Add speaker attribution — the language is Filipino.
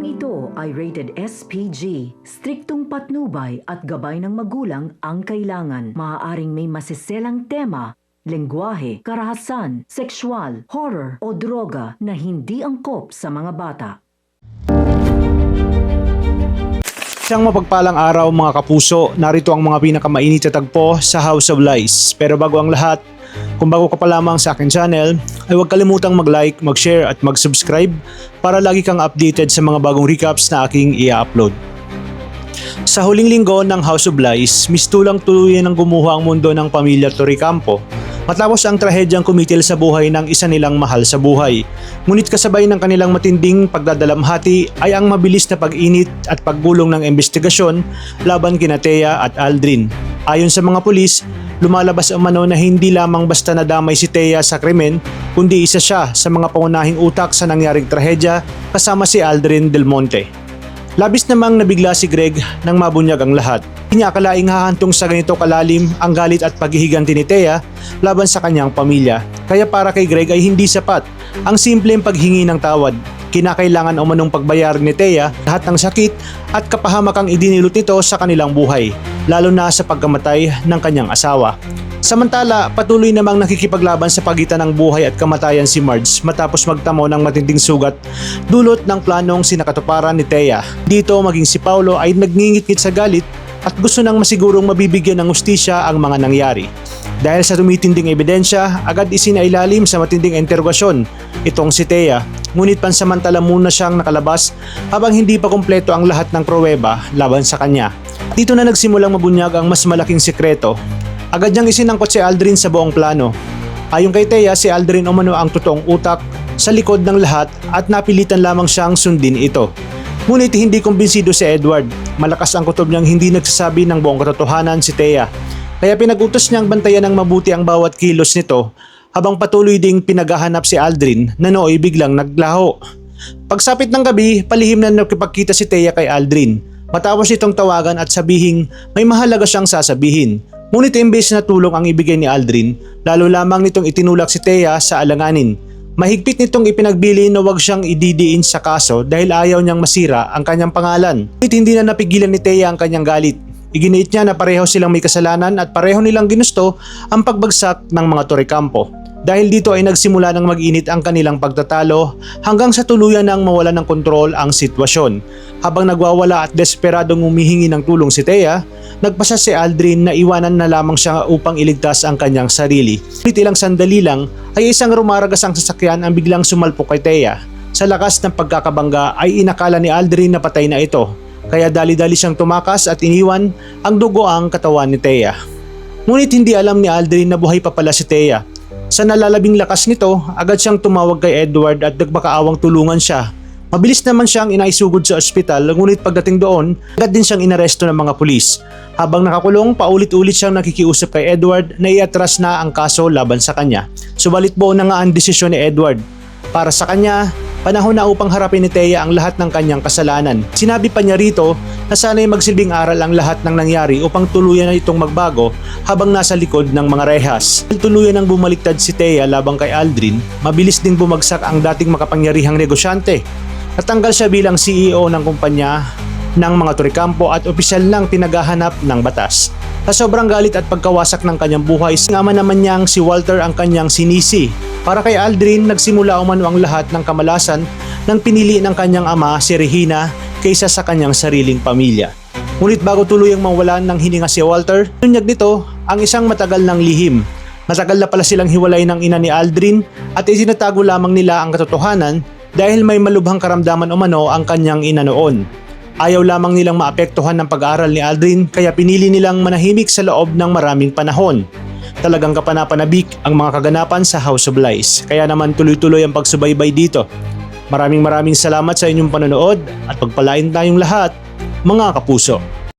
Speaker 1: Programang ito ay rated SPG. Striktong patnubay at gabay ng magulang ang kailangan. Maaaring may masiselang tema, lengguwahe, karahasan, sexual, horror o droga na hindi angkop sa mga bata.
Speaker 2: Isang mapagpalang araw mga kapuso, narito ang mga pinakamainit na tagpo sa House of Lies. Pero bago ang lahat, kung bago ka pa lamang sa akin channel, ay huwag kalimutang mag-like, mag-share at mag-subscribe para lagi kang updated sa mga bagong recaps na aking i-upload. Sa huling linggo ng House of Lies, mistulang tuluyan ang gumuho ang mundo ng pamilya Torrecampo matapos ang trahedyang kumitil sa buhay ng isa nilang mahal sa buhay. Ngunit kasabay ng kanilang matinding pagdadalamhati ay ang mabilis na pag-init at paggulong ng investigasyon laban kina Thea at Aldrin. Ayon sa mga pulis, lumalabas umano na hindi lamang basta nadamay si Thea sa krimen, kundi isa siya sa mga pangunahing utak sa nangyaring trahedya kasama si Aldrin Del Monte. Labis namang nabigla si Greg nang mabunyag ang lahat. Hindi niya akalaing hahantong sa ganito kalalim ang galit at paghihiganti ni Thea laban sa kanyang pamilya. Kaya para kay Greg ay hindi sapat ang simpleng paghingi ng tawad. Kinakailangan umanong pagbayaran ni Thea lahat ng sakit at kapahamakang idinulot nito sa kanilang buhay, lalo na sa pagkamatay ng kanyang asawa. Samantala, patuloy namang nakikipaglaban sa pagitan ng buhay at kamatayan si Marge matapos magtamo ng matinding sugat dulot ng planong sinakatuparan ni Thea. Dito maging si Paulo ay nagngingit-ngit sa galit at gusto nang masigurong mabibigyan ng hustisya ang mga nangyari. Dahil sa tumitinding ebidensya, agad isinailalim sa matinding interogasyon itong si Thea. Ngunit pansamantala muna siyang nakalabas habang hindi pa kumpleto ang lahat ng pruweba laban sa kanya. Dito na nagsimulang mabunyag ang mas malaking sikreto. Agad niyang isinangkot si Aldrin sa buong plano. Ayon kay Thea, si Aldrin umano ang totoong utak sa likod ng lahat at napilitan lamang siyang sundin ito. Ngunit hindi kumbinsido si Edward. Malakas ang kutob niyang hindi nagsasabi ng buong katotohanan si Thea. Kaya pinag-utos niyang bantayan ng mabuti ang bawat kilos nito habang patuloy ding pinaghahanap si Aldrin na nooy biglang naglaho. Pagsapit ng gabi, palihim na nakipagkita si Thea kay Aldrin. Matapos itong tawagan at sabihing may mahalaga siyang sasabihin. Ngunit imbes na tulong ang ibigay ni Aldrin, lalo lamang nitong itinulak si Thea sa alanganin. Mahigpit nitong ipinagbili na huwag siyang ididiin sa kaso dahil ayaw niyang masira ang kanyang pangalan. Ngunit hindi na napigilan ni Thea ang kanyang galit. Iginiit niya na pareho silang may kasalanan at pareho nilang ginusto ang pagbagsak ng mga Torrecampo. Dahil dito ay nagsimula ng mag-init ang kanilang pagtatalo hanggang sa tuluyan ng mawala ng kontrol ang sitwasyon. Habang nagwawala at desperadong humihingi ng tulong si Thea, nagpasa si Aldrin na iwanan na lamang siya upang iligtas ang kanyang sarili. Ngunit ilang sandali lang ay isang rumaragas ang sasakyan ang biglang sumalpok kay Thea. Sa lakas ng pagkakabangga ay inakala ni Aldrin na patay na ito. Kaya dali-dali siyang tumakas at iniwan ang dugo ang katawan ni Thea. Ngunit hindi alam ni Aldrin na buhay pa pala si Thea. Sa nalalabing lakas nito, agad siyang tumawag kay Edward at nagmakaawang tulungan siya. Mabilis naman siyang inaisugod sa ospital, ngunit pagdating doon, agad din siyang inaresto ng mga pulis. Habang nakakulong, paulit-ulit siyang nakikiusap kay Edward na iatras na ang kaso laban sa kanya. Subalit buo na nga ang desisyon ni Edward. Para sa kanya, panahon na upang harapin ni Thea ang lahat ng kanyang kasalanan. Sinabi pa niya rito na sana'y magsilbing aral ang lahat ng nangyari upang tuluyan na itong magbago habang nasa likod ng mga rehas. Tuluyan ang bumaliktad si Thea labang kay Aldrin, mabilis ding bumagsak ang dating makapangyarihang negosyante. Natanggal siya bilang CEO ng kumpanya ng mga Torrecampo at opisyal nang pinaghahanap ng batas. Sa sobrang galit at pagkawasak ng kanyang buhay, sinama naman niyang si Walter ang kanyang sinisi. Para kay Aldrin, nagsimula umano ang lahat ng kamalasan nang pinili ng kanyang ama si Regina kaysa sa kanyang sariling pamilya. Ngunit bago tuluyang mawalan ng hininga si Walter, tunyag nito ang isang matagal ng lihim. Matagal na pala silang hiwalay ng ina ni Aldrin at itinatago lamang nila ang katotohanan dahil may malubhang karamdaman umano ang kanyang ina noon. Ayaw lamang nilang maapektuhan ng pag-aaral ni Aldrin kaya pinili nilang manahimik sa loob ng maraming panahon. Talagang kapanapanabik ang mga kaganapan sa House of Lies, kaya naman tuloy-tuloy ang pagsubaybay dito. Maraming salamat sa inyong panonood at pagpalain tayong lahat, mga kapuso.